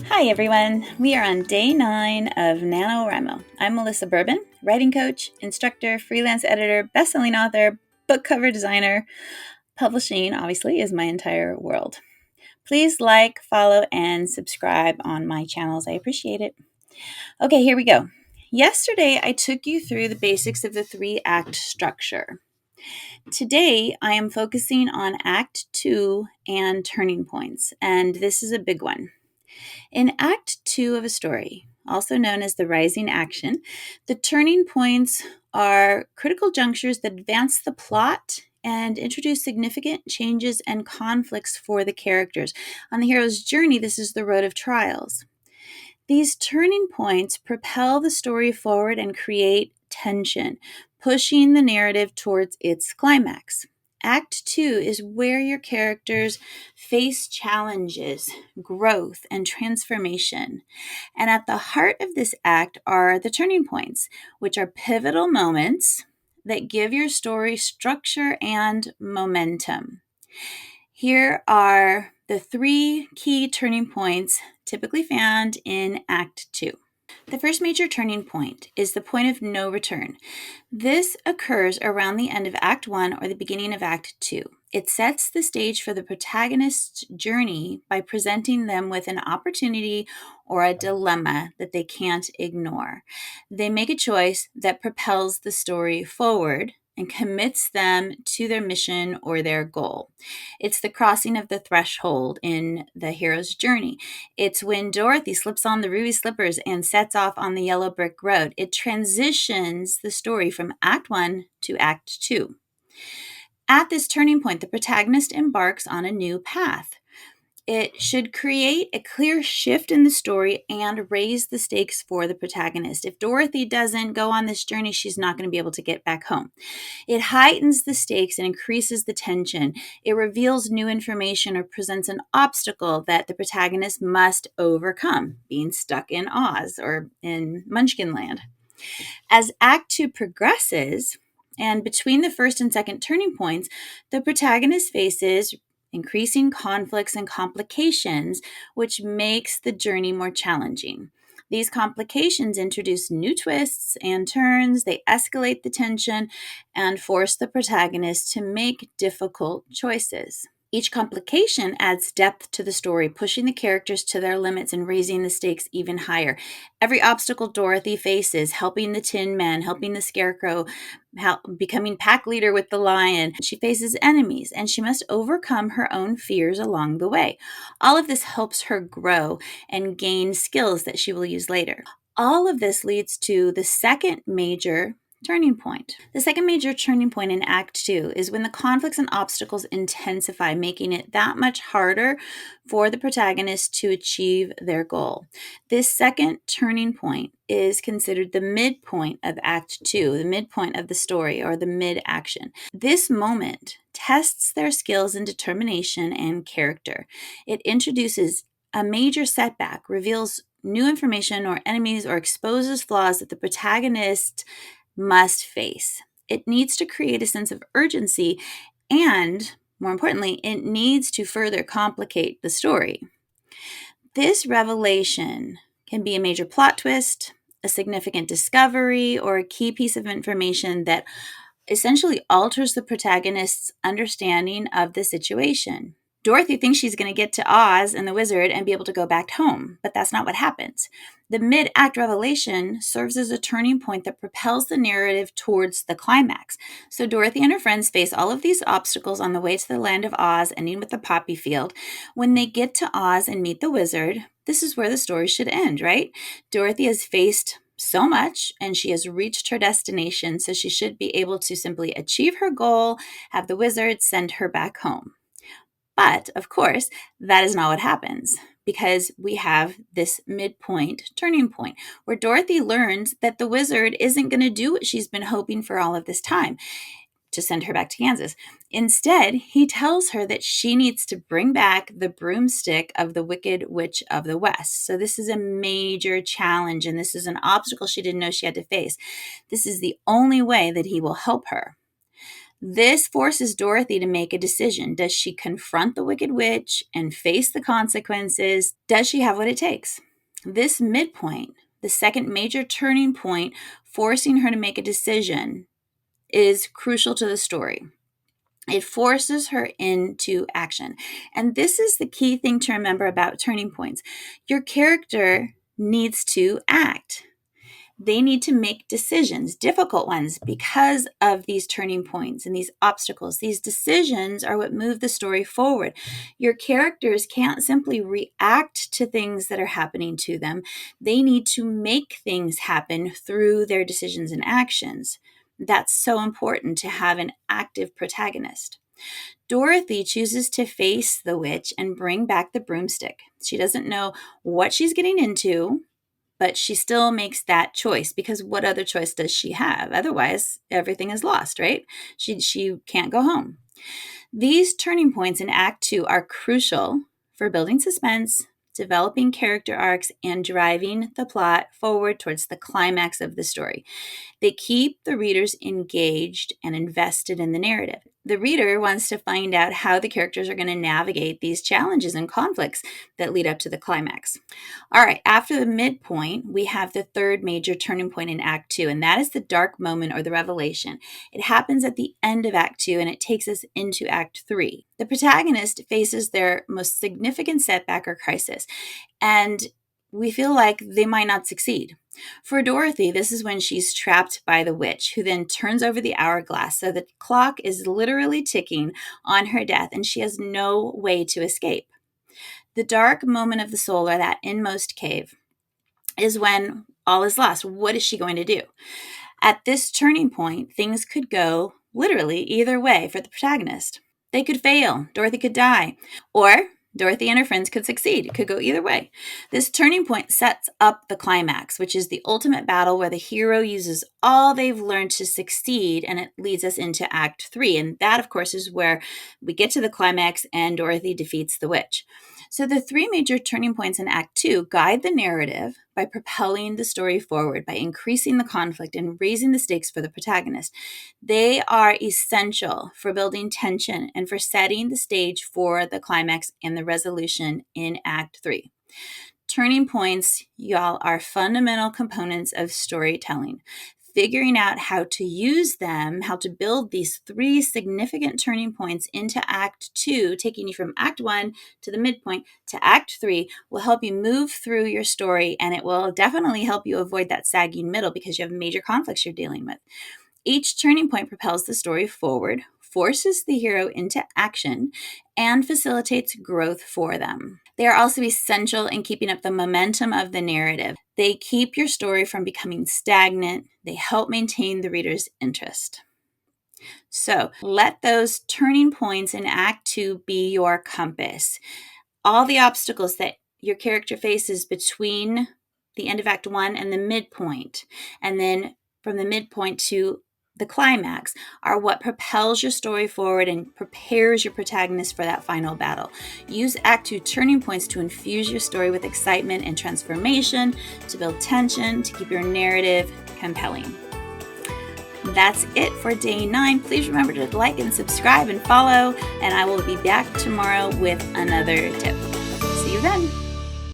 Hi everyone, we are on day 9 of NaNoWriMo. I'm Melissa Bourbon, writing coach, instructor, freelance editor, best-selling author, book cover designer. Publishing, obviously, is my entire world. Please like, follow, and subscribe on my channels. I appreciate it. Okay, here we go. Yesterday, I took you through the basics of the 3-act structure. Today, I am focusing on Act 2 and turning points, and this is a big one. In Act 2 of a story, also known as the rising action, the turning points are critical junctures that advance the plot and introduce significant changes and conflicts for the characters. On the hero's journey, this is the road of trials. These turning points propel the story forward and create tension, pushing the narrative towards its climax. Act 2 is where your characters face challenges, growth, and transformation. And at the heart of this act are the turning points, which are pivotal moments that give your story structure and momentum. Here are the 3 key turning points typically found in Act 2. The first major turning point is the point of no return. This occurs around the end of Act 1 or the beginning of Act 2. It sets the stage for the protagonist's journey by presenting them with an opportunity or a dilemma that they can't ignore. They make a choice that propels the story forward and commits them to their mission or their goal. It's the crossing of the threshold in the hero's journey. It's when Dorothy slips on the ruby slippers and sets off on the yellow brick road. It transitions the story from Act 1 to Act 2. At this turning point, the protagonist embarks on a new path. It should create a clear shift in the story and raise the stakes for the protagonist. If Dorothy doesn't go on this journey, she's not going to be able to get back home. It heightens the stakes and increases the tension. It reveals new information or presents an obstacle that the protagonist must overcome, being stuck in Oz or in Munchkinland. As Act 2 progresses, and between the first and second turning points, the protagonist faces increasing conflicts and complications, which makes the journey more challenging. These complications introduce new twists and turns, they escalate the tension, and force the protagonist to make difficult choices. Each complication adds depth to the story, pushing the characters to their limits and raising the stakes even higher. Every obstacle Dorothy faces, helping the Tin Man, helping the Scarecrow, becoming pack leader with the lion, she faces enemies, and she must overcome her own fears along the way. All of this helps her grow and gain skills that she will use later. All of this leads to the second major turning point. The second major turning point in Act 2 is when the conflicts and obstacles intensify, making it that much harder for the protagonist to achieve their goal. This second turning point is considered the midpoint of Act 2, the midpoint of the story, or the mid-action. This moment tests their skills and determination and character. It introduces a major setback, reveals new information or enemies, or exposes flaws that the protagonist must face. It needs to create a sense of urgency, and more importantly, it needs to further complicate the story. This revelation can be a major plot twist, a significant discovery, or a key piece of information that essentially alters the protagonist's understanding of the situation. Dorothy thinks she's going to get to Oz and the wizard and be able to go back home, but that's not what happens. The mid-act revelation serves as a turning point that propels the narrative towards the climax. So Dorothy and her friends face all of these obstacles on the way to the land of Oz, ending with the poppy field. When they get to Oz and meet the wizard, this is where the story should end, right? Dorothy has faced so much and she has reached her destination, so she should be able to simply achieve her goal, have the wizard send her back home. But, of course, that is not what happens, because we have this midpoint turning point where Dorothy learns that the wizard isn't going to do what she's been hoping for all of this time, to send her back to Kansas. Instead, he tells her that she needs to bring back the broomstick of the Wicked Witch of the West. So this is a major challenge, and this is an obstacle she didn't know she had to face. This is the only way that he will help her. This forces Dorothy to make a decision. Does she confront the Wicked Witch and face the consequences? Does she have what it takes? This midpoint, the second major turning point, forcing her to make a decision, is crucial to the story. It forces her into action. And this is the key thing to remember about turning points. Your character needs to act. They need to make decisions, difficult ones, because of these turning points and these obstacles. These decisions are what move the story forward. Your characters can't simply react to things that are happening to them. They need to make things happen through their decisions and actions. That's so important to have an active protagonist. Dorothy chooses to face the witch and bring back the broomstick. She doesn't know what she's getting into, but she still makes that choice, because what other choice does she have? Otherwise, everything is lost, right? She can't go home. These turning points in Act 2 are crucial for building suspense, developing character arcs, and driving the plot forward towards the climax of the story. They keep the readers engaged and invested in the narrative. The reader wants to find out how the characters are going to navigate these challenges and conflicts that lead up to the climax. All right, after the midpoint, we have the third major turning point in Act 2, and that is the dark moment or the revelation. It happens at the end of Act 2, and it takes us into Act 3. The protagonist faces their most significant setback or crisis, and we feel like they might not succeed. For Dorothy, this is when she's trapped by the witch, who then turns over the hourglass. So the clock is literally ticking on her death, and she has no way to escape. The dark moment of the soul, or that inmost cave, is when all is lost. What is she going to do? At this turning point, things could go literally either way for the protagonist. They could fail. Dorothy could die. Or Dorothy and her friends could succeed. It could go either way. This turning point sets up the climax, which is the ultimate battle where the hero uses all they've learned to succeed, and it leads us into Act 3. And that, of course, is where we get to the climax and Dorothy defeats the witch. So the three major turning points in Act 2 guide the narrative by propelling the story forward, by increasing the conflict and raising the stakes for the protagonist. They are essential for building tension and for setting the stage for the climax and the resolution in Act 3. Turning points, y'all, are fundamental components of storytelling. Figuring out how to use them, how to build these three significant turning points into Act 2, taking you from Act 1 to the midpoint to Act 3, will help you move through your story, and it will definitely help you avoid that sagging middle because you have major conflicts you're dealing with. Each turning point propels the story forward, forces the hero into action, and facilitates growth for them. They are also essential in keeping up the momentum of the narrative. They keep your story from becoming stagnant. They help maintain the reader's interest. So let those turning points in Act 2 be your compass. All the obstacles that your character faces between the end of Act 1 and the midpoint, and then from the midpoint to the climax, are what propels your story forward and prepares your protagonist for that final battle. Use Act 2 turning points to infuse your story with excitement and transformation, to build tension, to keep your narrative compelling. That's it for day 9. Please remember to like and subscribe and follow, and I will be back tomorrow with another tip. See you then.